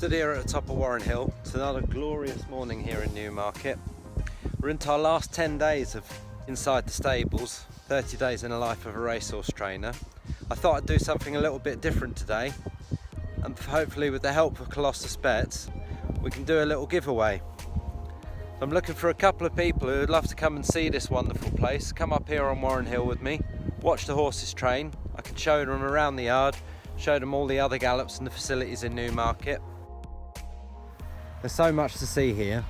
stood here at the top of Warren Hill. It's another glorious morning here in Newmarket. We're into our last 10 days of inside the stables, 30 days in the life of a racehorse trainer. I thought I'd do something a little bit different today, and hopefully with the help of Colossus Bets we can do a little giveaway. I'm looking for a couple of people who would love to come and see this wonderful place. Come up here on Warren Hill with me, watch the horses train. I can show them around the yard, show them all the other gallops and the facilities in Newmarket. There's so much to see here.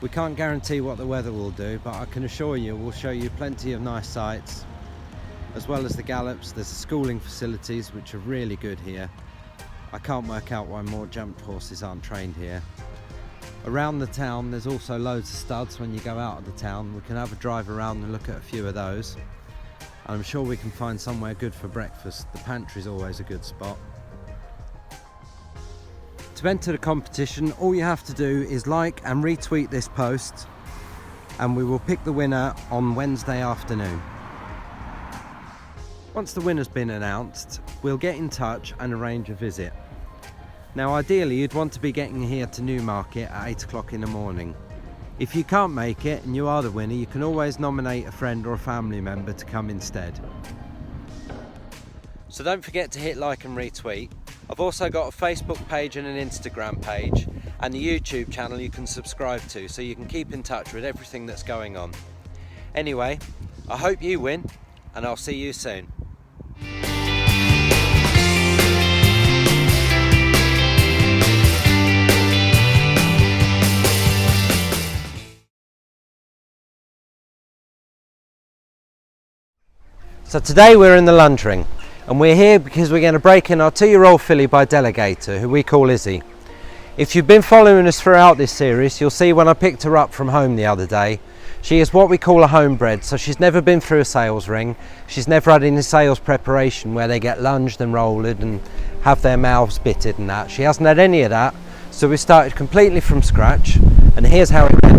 We can't guarantee what the weather will do, but I can assure you we'll show you plenty of nice sights, as well as the gallops. There's the schooling facilities which are really good here. I can't work out why more jumped horses aren't trained here. Around the town there's also loads of studs. When you go out of the town we can have a drive around and look at a few of those. I'm sure we can find somewhere good for breakfast. The pantry's always a good spot. To enter the competition, all you have to do is like and retweet this post, and we will pick the winner on Wednesday afternoon. Once the winner's been announced, we'll get in touch and arrange a visit. Now ideally you'd want to be getting here to Newmarket at 8 o'clock in the morning. If you can't make it and you are the winner, you can always nominate a friend or a family member to come instead. So don't forget to hit like and retweet. I've also got a Facebook page and an Instagram page and a YouTube channel you can subscribe to, so you can keep in touch with everything that's going on. Anyway, I hope you win and I'll see you soon. So today we're in the lunge ring, and we're here because we're going to break in our 2-year-old filly by Delegator, who we call Lizzie. If you've been following us throughout this series, you'll see when I picked her up from home the other day, she is what we call a homebred, so she's never been through a sales ring. She's never had any sales preparation where they get lunged and rolled and have their mouths bitted and that. She hasn't had any of that, so we started completely from scratch, and here's how it went.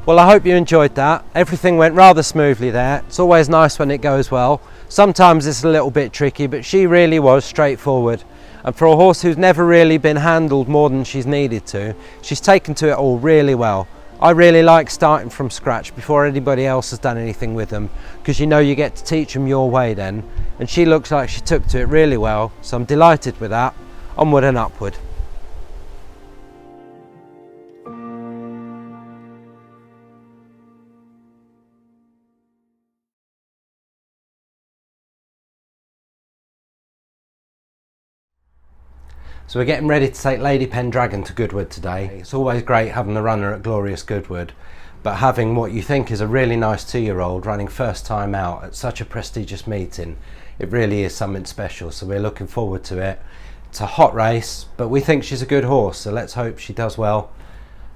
Well, I hope you enjoyed that. Everything went rather smoothly there. It's always nice when it goes well. Sometimes it's a little bit tricky, but she really was straightforward. And for a horse who's never really been handled more than she's needed to, she's taken to it all really well. I really like starting from scratch before anybody else has done anything with them, because you know you get to teach them your way then. And she looks like she took to it really well, so I'm delighted with that. Onward and upward. So we're getting ready to take Lady Pendragon to Goodwood today. It's always great having the runner at glorious Goodwood, but having what you think is a really nice 2-year-old running first time out at such a prestigious meeting, it really is something special. So we're looking forward to it. It's a hot race, but we think she's a good horse, so let's hope she does well,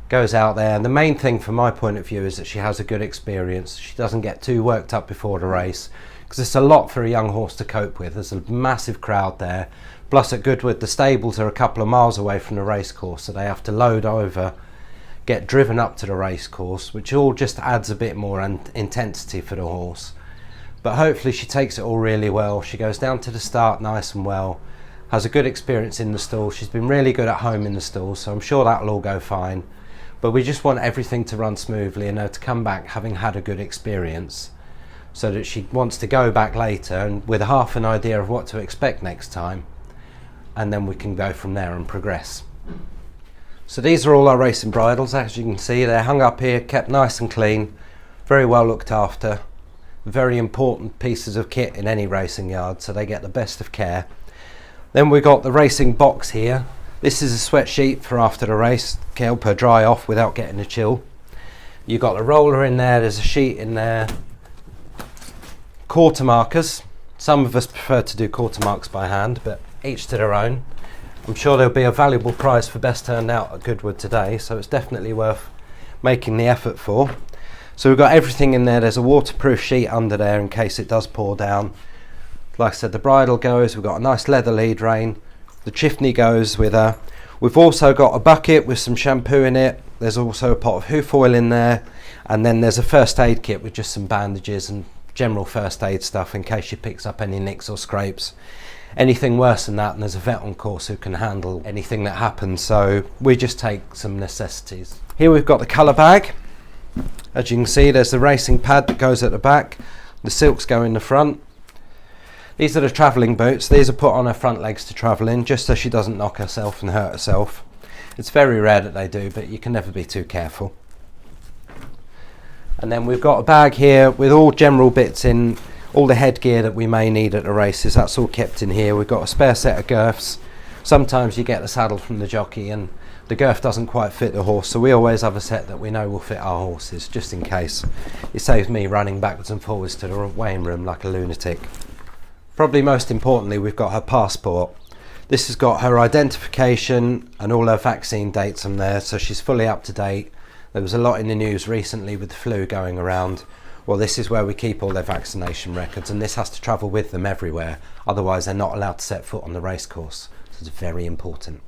goes out there. And the main thing from my point of view is that she has a good experience. She doesn't get too worked up before the race, because it's a lot for a young horse to cope with. There's a massive crowd there. Plus at Goodwood, the stables are a couple of miles away from the racecourse, so they have to load over, get driven up to the racecourse, which all just adds a bit more intensity for the horse. But hopefully she takes it all really well. She goes down to the start nice and well, has a good experience in the stall. She's been really good at home in the stall, so I'm sure that'll all go fine. But we just want everything to run smoothly and her to come back having had a good experience, so that she wants to go back later and with half an idea of what to expect next time. And then we can go from there and progress. So these are all our racing bridles. As you can see, they're hung up here, kept nice and clean, very well looked after. Very important pieces of kit in any racing yard, so they get the best of care. Then we've got the racing box here. This is a sweat sheet for after the race, to help her dry off without getting a chill. You've got the roller in there, there's a sheet in there. Quarter markers. Some of us prefer to do quarter marks by hand, but each to their own. I'm sure there'll be a valuable prize for best turned out at Goodwood today, so it's definitely worth making the effort for. So we've got everything in there. There's a waterproof sheet under there in case it does pour down. Like I said, the bridle goes. We've got a nice leather lead rein. The chiffney goes with her. We've also got a bucket with some shampoo in it. There's also a pot of hoof oil in there, and then there's a first aid kit with just some bandages and general first aid stuff in case she picks up any nicks or scrapes. Anything worse than that, and there's a vet on course who can handle anything that happens, so we just take some necessities. Here we've got the colour bag. As you can see, there's the racing pad that goes at the back, the silks go in the front. These are the travelling boots. These are put on her front legs to travel in, just so she doesn't knock herself and hurt herself. It's very rare that they do, but you can never be too careful. And then we've got a bag here with all general bits in, all the headgear that we may need at the races. That's all kept in here. We've got a spare set of girths. Sometimes you get the saddle from the jockey and the girth doesn't quite fit the horse, so we always have a set that we know will fit our horses, just in case. It saves me running backwards and forwards to the weighing room like a lunatic. Probably most importantly, we've got her passport. This has got her identification and all her vaccine dates on there, so she's fully up to date. There was a lot in the news recently with the flu going around. Well, this is where we keep all their vaccination records, and this has to travel with them everywhere. Otherwise, they're not allowed to set foot on the racecourse. So it's very important.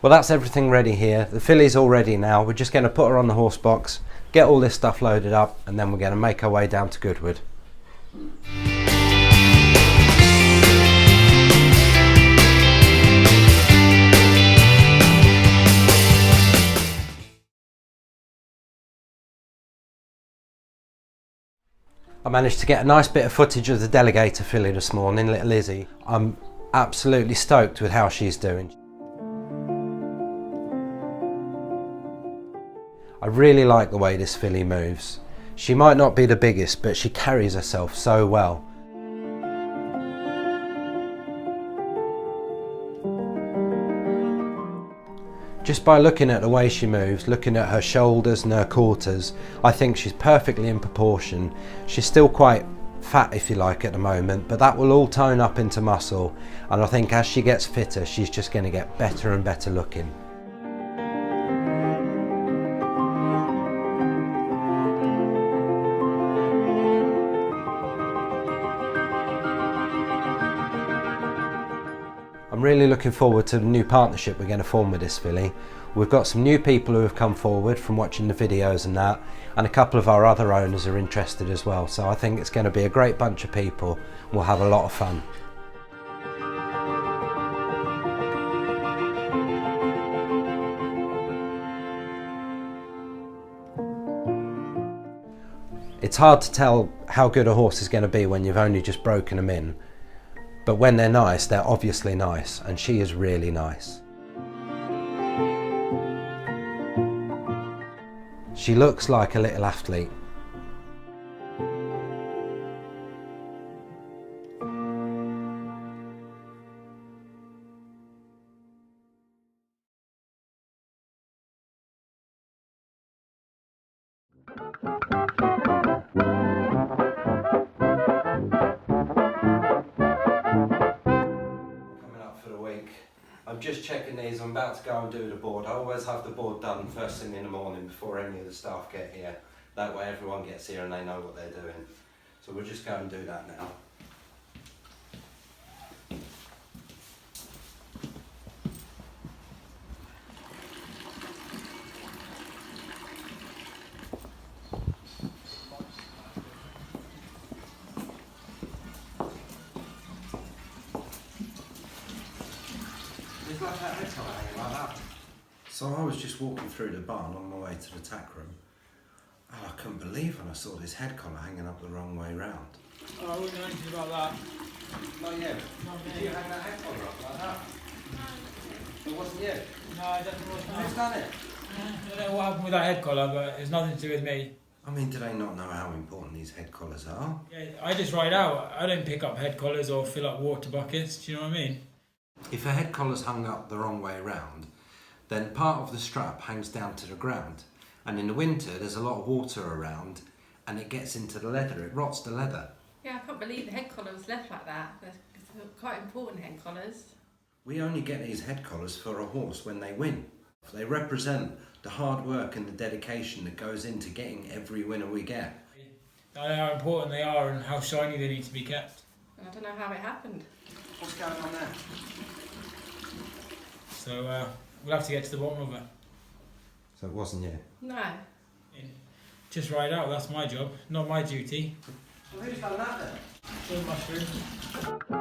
Well, that's everything ready here. The filly's all ready now. We're just going to put her on the horse box, get all this stuff loaded up, and then we're going to make our way down to Goodwood. I managed to get a nice bit of footage of the delegator filly this morning, little Lizzie. I'm absolutely stoked with how she's doing. I really like the way this filly moves. She might not be the biggest, but she carries herself so well. Just by looking at the way she moves, looking at her shoulders and her quarters, I think she's perfectly in proportion. She's still quite fat, if you like, at the moment, but that will all tone up into muscle, and I think as she gets fitter, she's just going to get better and better looking. I'm really looking forward to the new partnership we're going to form with this filly. We've got some new people who have come forward from watching the videos and that, and a couple of our other owners are interested as well. So I think it's going to be a great bunch of people. We'll have a lot of fun. It's hard to tell how good a horse is going to be when you've only just broken them in. But when they're nice, they're obviously nice, and she is really nice. She looks like a little athlete. I'm just checking these. I'm about to go and do the board. I always have the board done first thing in the morning before any of the staff get here. That way everyone gets here and they know what they're doing. So we'll just go and do that now. So I was just walking through the barn on my way to the tack room, and I couldn't believe when I saw this head collar hanging up the wrong way round. Oh, I wouldn't know anything about that. Not you? Did you hang that head collar up like that? No. It wasn't you? No, I definitely wasn't. Who's done it? I don't know what happened with that head collar, but it's nothing to do with me. I mean, do they not know how important these head collars are? Yeah, I just ride out. I don't pick up head collars or fill up water buckets, do you know what I mean? If a head collar's hung up the wrong way round, then part of the strap hangs down to the ground, and in the winter there's a lot of water around and it gets into the leather, it rots the leather. Yeah, I can't believe the head collar was left like that. They're quite important head collars. We only get these head collars for a horse when they win. They represent the hard work and the dedication that goes into getting every winner we get. I know how important they are and how shiny they need to be kept. And I don't know how it happened. What's going on there? So we'll have to get to the bottom of it. So it wasn't you? No. Just ride out, that's my job, not my duty. So who's done that then? Mushroom.